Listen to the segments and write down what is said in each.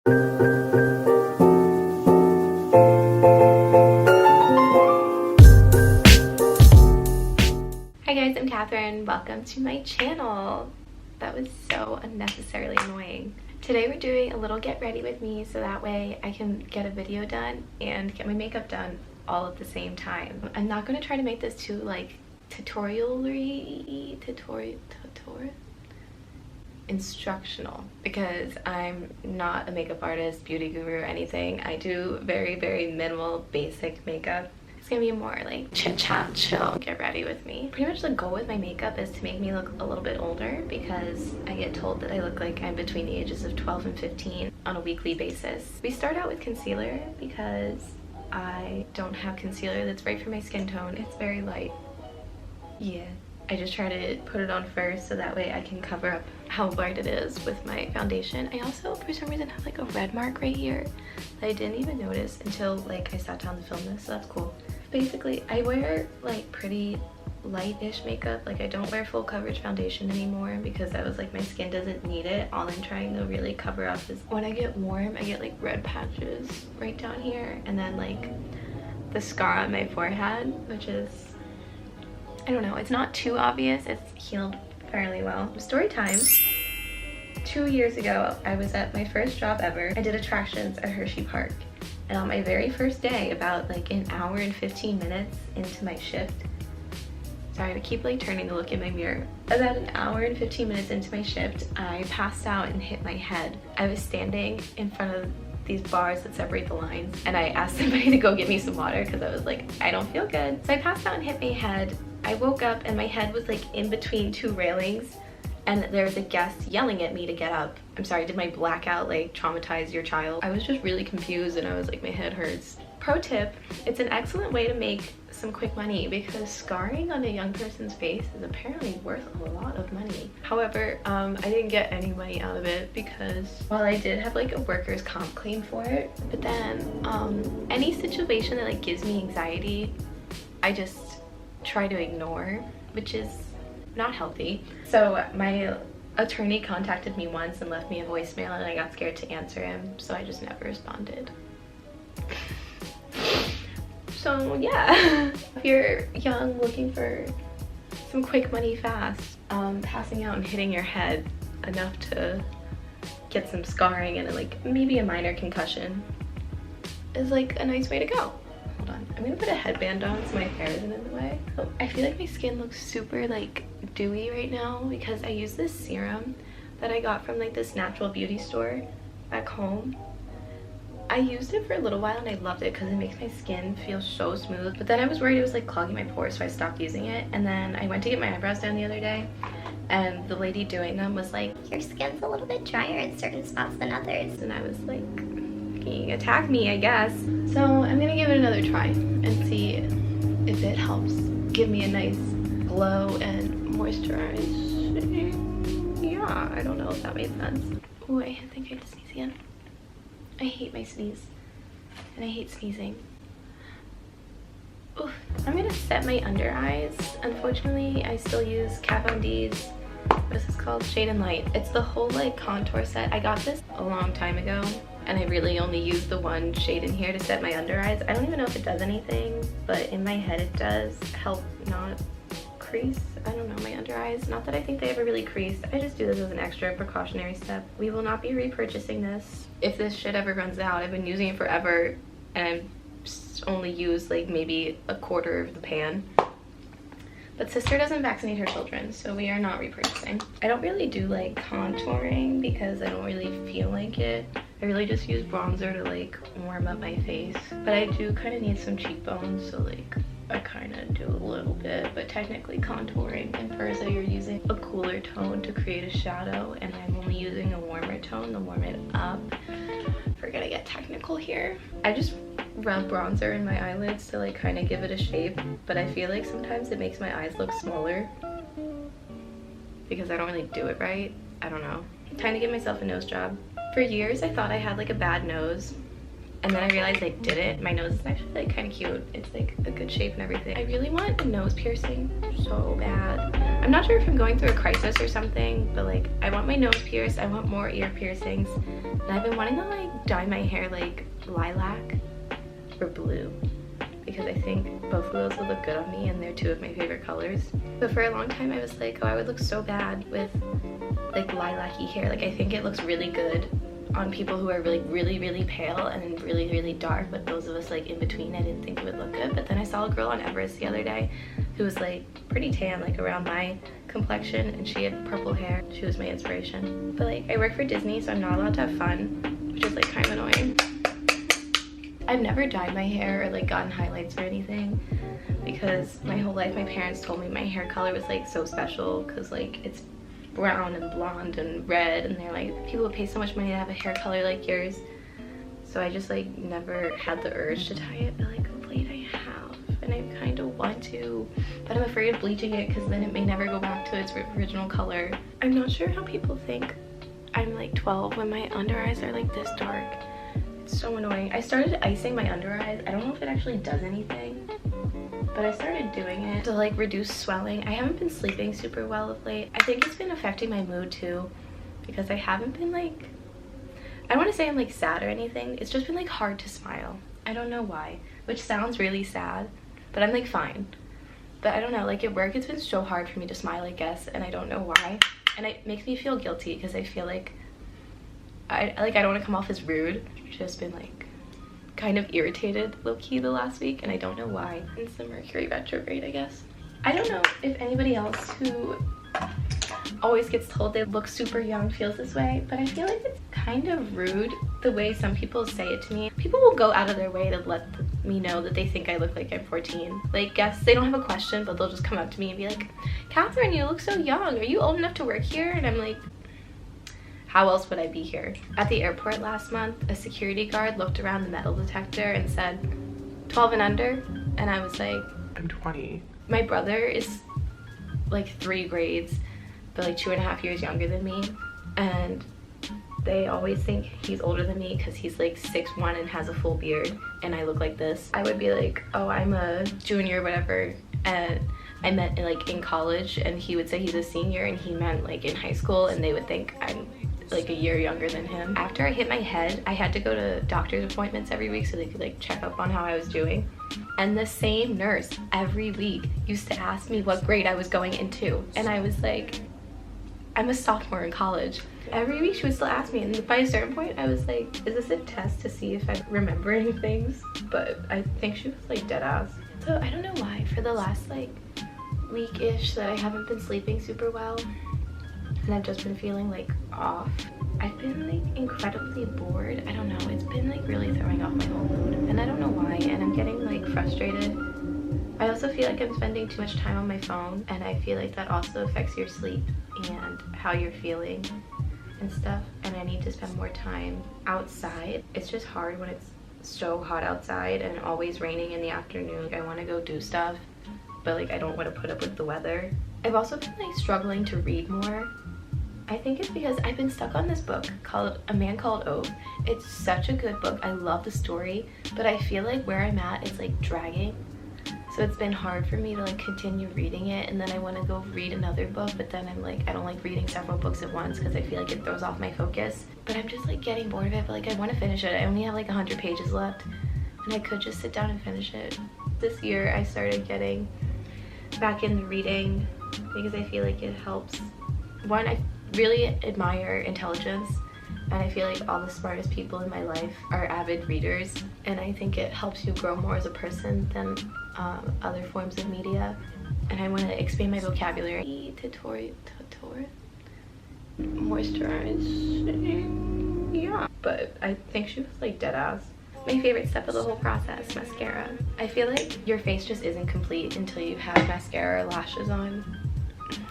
Hi guys, I'm Catherine. Welcome to my channel. That was so unnecessarily annoying. Today we're doing a little get ready with me so that way I can get a video done and get my makeup done all at the same time. I'm not going to try to make this too like instructional because I'm not a makeup artist, beauty guru, or anything. I do very, very minimal, basic makeup. It's gonna be more like chit chat, chill, get ready with me. Pretty much the goal with my makeup is to make me look a little bit older because I get told that I look like I'm between the ages of 12 and 15 on a weekly basis. We start out with concealer because I don't have concealer that's right for my skin tone. It's very light. Yeah. I just try to put it on first so that way I can cover up how light it is with my foundation. I also, for some reason, have like a red mark right here that I didn't even notice until like I sat down to film this, so that's cool. Basically, I wear like pretty light-ish makeup. Like I don't wear full coverage foundation anymore because I was like, my skin doesn't need it. All I'm trying to really cover up is when I get warm, I get like red patches right down here and then like the scar on my forehead, which is, I don't know, it's not too obvious. It's healed fairly well. Storytimes. 2 years ago, I was at my first job ever. I did attractions at Hershey Park. And on my very first day, about like an hour and 15 minutes into my shift, sorry, I keep like turning to look in my mirror. About an hour and 15 minutes into my shift, I passed out and hit my head. I was standing in front of these bars that separate the lines and I asked somebody to go get me some water because I was like, I don't feel good. So I passed out and hit my head. I woke up and my head was like in between two railings and there was a guest yelling at me to get up. I'm sorry, did my blackout like traumatize your child? I was just really confused and I was like, my head hurts. Pro tip, it's an excellent way to make some quick money because scarring on a young person's face is apparently worth a lot of money. However, I didn't get any money out of it because while I did have like a workers' comp claim for it, but then any situation that like gives me anxiety, I just try to ignore, which is not healthy. So my attorney contacted me once and left me a voicemail and I got scared to answer him, so I just never responded. So yeah, if you're young looking for some quick money fast, passing out and hitting your head enough to get some scarring and like maybe a minor concussion is like a nice way to go. Hold on, I'm gonna put a headband on so my hair isn't in the way. Oh, I feel like my skin looks super like dewy right now because I use this serum that I got from like this natural beauty store back home. I used it for a little while and I loved it because it makes my skin feel so smooth, but then I was worried it was like clogging my pores, so I stopped using it. And then I went to get my eyebrows done the other day and the lady doing them was like, your skin's a little bit drier in certain spots than others. And I was like, attack me, I guess. So I'm gonna give it another try and see if it helps give me a nice glow and moisturize. Yeah, I don't know if that made sense. Oh, I think I just sneeze again. I hate my sneeze and I hate sneezing. Oof. I'm gonna set my under eyes. Unfortunately, I still use Kat Von D's, what is this called? Shade and Light. It's the whole like contour set. I got this a long time ago and I really only use the one shade in here to set my under eyes. I don't even know if it does anything, but in my head it does help not crease. I don't know, my under eyes. Not that I think they ever really crease. I just do this as an extra precautionary step. We will not be repurchasing this. If this shit ever runs out, I've been using it forever and I've only used like maybe a quarter of the pan. But sister doesn't vaccinate her children, so we are not repurchasing. I don't really do like contouring because I don't really feel like it. I really just use bronzer to like warm up my face. But I do kind of need some cheekbones, so like I kind of do a little bit. But technically contouring infers that you're using a cooler tone to create a shadow, and I'm only using a warmer tone to warm it up. We're gonna get technical here. I just rub bronzer in my eyelids to like kind of give it a shape, but I feel like sometimes it makes my eyes look smaller because I don't really do it right. I don't know. Time to give myself a nose job. For years I thought I had like a bad nose And then I realized I didn't. My nose is actually like kind of cute. It's like a good shape and everything. I really want a nose piercing so bad. I'm not sure if I'm going through a crisis or something, but like I want my nose pierced. I want more ear piercings. And I've been wanting to like dye my hair like lilac or blue, because I think both of those will look good on me and they're two of my favorite colors. But for a long time I was like, oh, I would look so bad with like lilac-y hair. Like I think it looks really good on people who are really pale and really dark, but those of us like in between, I didn't think it would look good. But then I saw a girl on Everest the other day who was like pretty tan, like around my complexion, and she had purple hair. She was my inspiration. But like I work for Disney, so I'm not allowed to have fun, which is like kind of annoying. I've never dyed my hair or like gotten highlights or anything, because my whole life my parents told me my hair color was like so special, because like it's brown and blonde and red, and they're like, people would pay so much money to have a hair color like yours. So I just like never had the urge to dye it, but like of late I have, and I kind of want to, but I'm afraid of bleaching it because then it may never go back to its original color. I'm not sure how people think I'm like 12 when my under eyes are like this dark. It's so annoying. I started icing my under eyes. I don't know if it actually does anything, but I started doing it to like reduce swelling. I haven't been sleeping super well of late. I think it's been affecting my mood too, because I haven't been like, I don't want to say I'm like sad or anything. It's just been like hard to smile. I don't know why, which sounds really sad, but I'm like fine. But I don't know, like at work it's been so hard for me to smile, I guess, and I don't know why. And it makes me feel guilty because I feel like I don't want to come off as rude. I've just been like kind of irritated low-key the last week, and I don't know why. It's the Mercury retrograde, I guess. I don't know if anybody else who always gets told they look super young feels this way, but I feel like it's kind of rude the way some people say it to me. People will go out of their way to let me know that they think I look like I'm 14. Like, guess they don't have a question, but they'll just come up to me and be like, Catherine, you look so young. Are you old enough to work here? And I'm like, how else would I be here? At the airport last month, a security guard looked around the metal detector and said, 12 and under? And I was like, I'm 20. My brother is like 3 grades, but like 2.5 years younger than me. And they always think he's older than me because he's like 6'1" and has a full beard, and I look like this. I would be like, oh, I'm a junior, whatever. And I meant like in college, and he would say he's a senior, and he meant like in high school, and they would think I'm like a year younger than him. After I hit my head, I had to go to doctor's appointments every week so they could like check up on how I was doing. And the same nurse every week used to ask me what grade I was going into. And I was like, I'm a sophomore in college. Every week she would still ask me, and by a certain point I was like, is this a test to see if I'm remembering things? But I think she was like dead ass. So I don't know why, for the last like week-ish that I haven't been sleeping super well, and I've just been feeling like off. I've been like incredibly bored. I don't know, it's been like really throwing off my whole mood, and I don't know why, and I'm getting like frustrated. I also feel like I'm spending too much time on my phone, and I feel like that also affects your sleep and how you're feeling and stuff, and I need to spend more time outside. It's just hard when it's so hot outside and always raining in the afternoon. Like, I want to go do stuff, but like I don't want to put up with the weather. I've also been like struggling to read more. I think it's because I've been stuck on this book called A Man Called Ove. It's such a good book. I love the story, but I feel like where I'm at, it's like dragging. So it's been hard for me to like continue reading it, and then I want to go read another book, but then I'm like, I don't like reading several books at once because I feel like it throws off my focus. But I'm just like getting bored of it, but like I want to finish it. I only have like 100 pages left, and I could just sit down and finish it. This year I started getting back into reading because I feel like it helps. One, I really admire intelligence, and I feel like all the smartest people in my life are avid readers, and I think it helps you grow more as a person than other forms of media. And I want to expand my vocabulary. Moisturize. Yeah, but I think she was like dead ass. My favorite step of the whole process, mascara. I feel like your face just isn't complete until you have mascara or lashes on.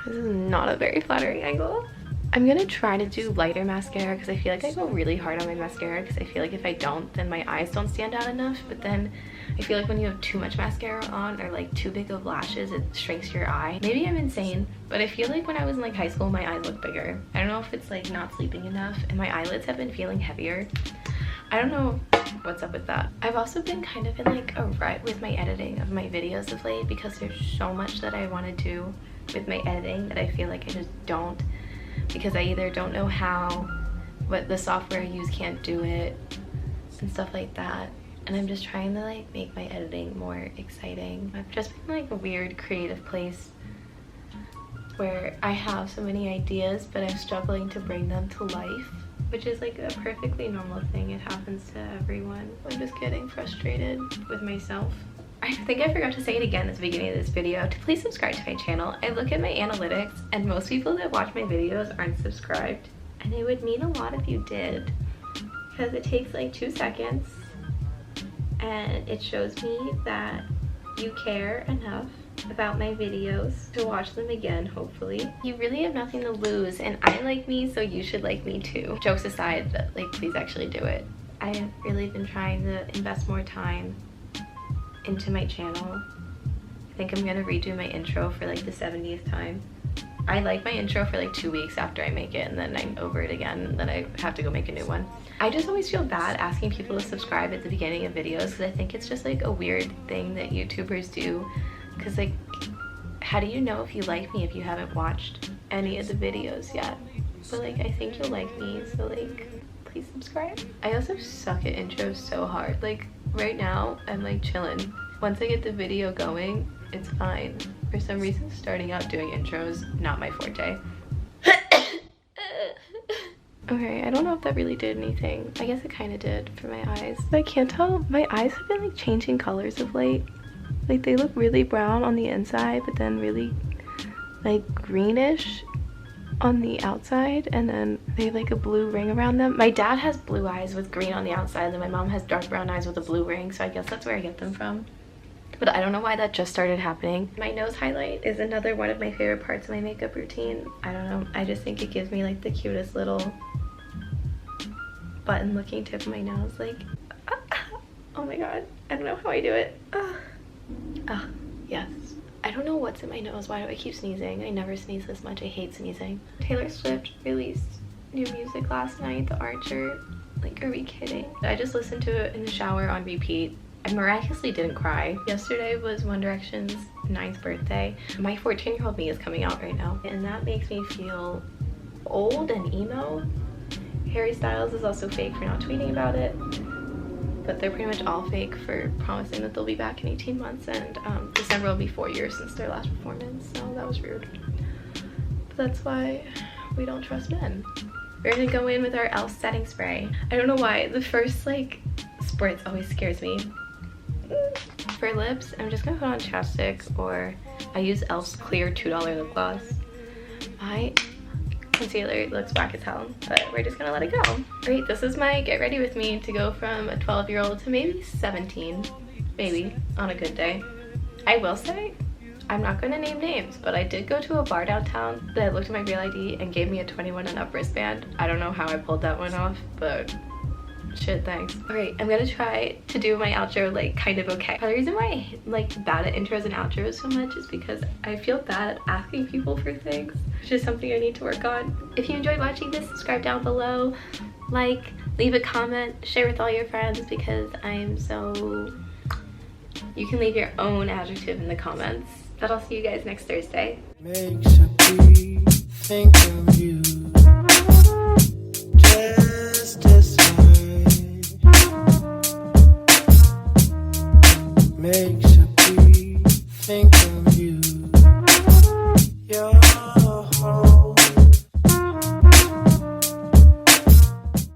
This is not a very flattering angle. I'm gonna try to do lighter mascara because I feel like I go really hard on my mascara, because I feel like if I don't, then my eyes don't stand out enough. But then I feel like when you have too much mascara on, or like too big of lashes, it shrinks your eye. Maybe I'm insane, but I feel like when I was in like high school, my eyes looked bigger. I don't know if it's like not sleeping enough, and my eyelids have been feeling heavier. I don't know what's up with that. I've also been kind of in like a rut with my editing of my videos of late because there's so much that I want to do with my editing that I feel like I just don't, because I either don't know how, what the software I use can't do it, and stuff like that. And I'm just trying to like make my editing more exciting. I've just been in like a weird creative place where I have so many ideas but I'm struggling to bring them to life, which is like a perfectly normal thing. It happens to everyone. I'm just getting frustrated with myself. I think I forgot to say it again at the beginning of this video to please subscribe to my channel. I look at my analytics and most people that watch my videos aren't subscribed, and it would mean a lot if you did, because it takes like 2 seconds and it shows me that you care enough about my videos to watch them again, hopefully. You really have nothing to lose, and I like me, so you should like me too. Jokes aside, but like please actually do it. I have really been trying to invest more time into my channel. I think I'm gonna redo my intro for like the 70th time. I like my intro for like 2 weeks after I make it, and then I'm over it again, and then I have to go make a new one. I just always feel bad asking people to subscribe at the beginning of videos because I think it's just like a weird thing that YouTubers do, because like how do you know if you like me if you haven't watched any of the videos yet? But like I think you'll like me, so like please subscribe. I also suck at intros so hard. Like right now I'm like chilling. Once I get the video going, it's fine. For some reason starting out doing intros, not my forte. Okay, I don't know if that really did anything. I guess it kind of did for my eyes. I can't tell. My eyes have been like changing colors of late. Like they look really brown on the inside, but then really like greenish on the outside, and then they have like a blue ring around them. My dad has blue eyes with green on the outside, and my mom has dark brown eyes with a blue ring, so I guess that's where I get them from. But I don't know why that just started happening. My nose highlight is another one of my favorite parts of my makeup routine. I don't know, I just think it gives me like the cutest little button looking tip of my nose. Like, oh my god, I don't know how I do it. Yes. I don't know what's in my nose. Why do I keep sneezing? I never sneeze this much. I hate sneezing. Taylor Swift released new music last night, The Archer. Like, are we kidding? I just listened to it in the shower on repeat. I miraculously didn't cry. Yesterday was One Direction's 9th birthday. My 14-year-old me is coming out right now, and that makes me feel old and emo. Harry Styles is also fake for not tweeting about it, but they're pretty much all fake for promising that they'll be back in 18 months, and December will be 4 years since their last performance, so that was rude. But that's why we don't trust men. We're gonna go in with our e.l.f. setting spray. I don't know why, the first like spritz always scares me. For lips, I'm just gonna put on chapstick, or I use e.l.f.'s clear $2 lip gloss. My concealer looks black as hell, but we're just gonna let it go. Great, this is my get ready with me to go from a 12-year-old to maybe 17, maybe, on a good day. I will say, I'm not gonna name names, but I did go to a bar downtown that looked at my real ID and gave me a 21 and up wristband. I don't know how I pulled that one off, but shit, thanks. Alright, I'm gonna try to do my outro like kind of okay. The reason why I like bad at intros and outros so much is because I feel bad at asking people for things, which is something I need to work on. If you enjoyed watching this, subscribe down below, like, leave a comment, share with all your friends, because I am so... You can leave your own adjective in the comments. But I'll see you guys next Thursday. Makes me think of you.